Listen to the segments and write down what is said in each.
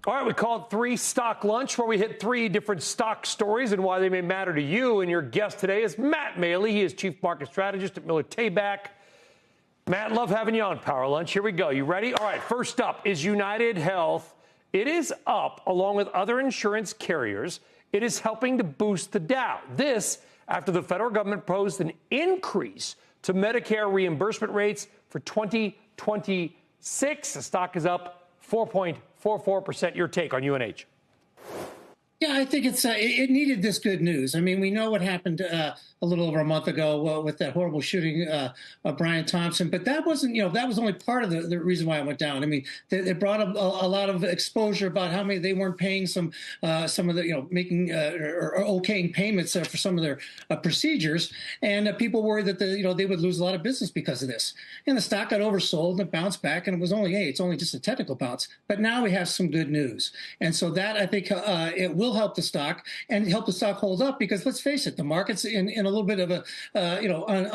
All right, we call it Three Stock Lunch, where we hit three different stock stories and why they may matter to you. And your guest today is Matt Maley. He is Chief Market Strategist at Miller Tabak. Matt, love having you on Power Lunch. Here we go. You ready? All right, first up is United Health. It is up along with other insurance carriers. It is helping to boost the Dow. This after the federal government proposed an increase to Medicare reimbursement rates for 2026. The stock is up 4.44%. Your take on UNH? Yeah, I think it needed this good news. I mean, we know what happened a little over a month ago with that horrible shooting of Brian Thompson, but that wasn't, that was only part of the reason why it went down. I mean, it brought up a lot of exposure about how many they weren't paying some of the, making or okaying payments for some of their procedures, and people worried that they would lose a lot of business because of this. And the stock got oversold and it bounced back, and it was only it's only just a technical bounce. But now we have some good news, and so that I think it will help the stock and help the stock hold up, because let's face it, the market's in a little bit of a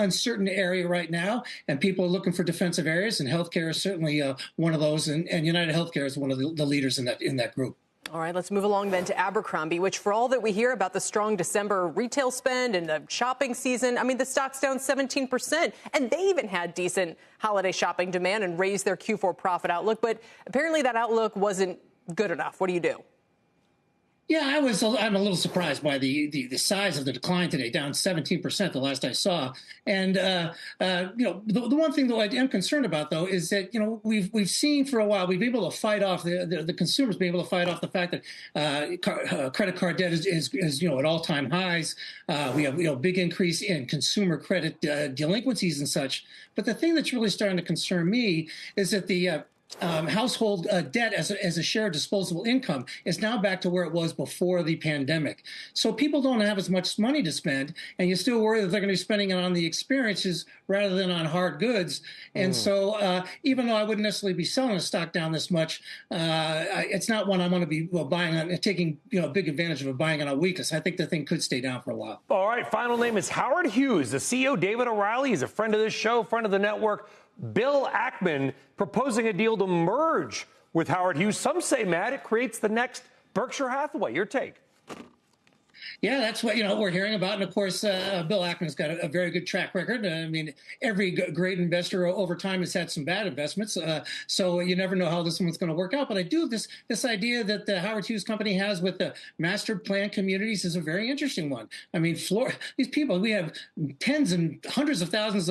uncertain area right now, and people are looking for defensive areas, and healthcare is certainly one of those, and United Healthcare is one of the leaders in that group. All right, let's move along then to Abercrombie, which for all that we hear about the strong December retail spend and the shopping season, I mean, the stock's down 17%, and they even had decent holiday shopping demand and raised their Q4 profit outlook, but apparently that outlook wasn't good enough. What do you do? Yeah, I'm a little surprised by the size of the decline today, down 17% the last I saw. And the one thing though I am concerned about though is that we've seen for a while we've been able to fight off the consumers being able to fight off the fact that credit card debt is at all-time highs. We have big increase in consumer credit delinquencies and such. But the thing that's really starting to concern me is that the household debt as a share of disposable income is now back to where it was before the pandemic. So people don't have as much money to spend, and you still worry that they're going to be spending it on the experiences rather than on hard goods. And so even though I wouldn't necessarily be selling a stock down this much, it's not one I'm going to be buying on, taking big advantage of buying on a weakness. I think the thing could stay down for a while. All right, final name is Howard Hughs. The CEO, David O'Reilly, is a friend of this show, friend of the network. Bill Ackman proposing a deal to merge with Howard Hughs. Some say, Matt, it creates the next Berkshire Hathaway. Your take? Yeah, that's what we're hearing about, and of course, Bill Ackman's got a very good track record. I mean, every great investor over time has had some bad investments, so you never know how this one's going to work out. But I do this idea that the Howard Hughes company has with the master plan communities is a very interesting one. I mean, these people, we have tens and hundreds of thousands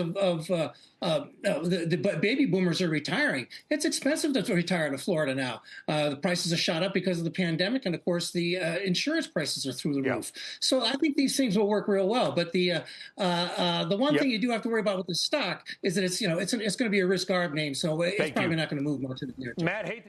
the baby boomers are retiring. It's expensive to retire to Florida now. The prices are shot up because of the pandemic, and of course, the insurance prices are through the roof. So I think these things will work real well. But the one thing you do have to worry about with the stock is that it's going to be a risk arb name, so it's probably not going to move much in the near term. Matt, hate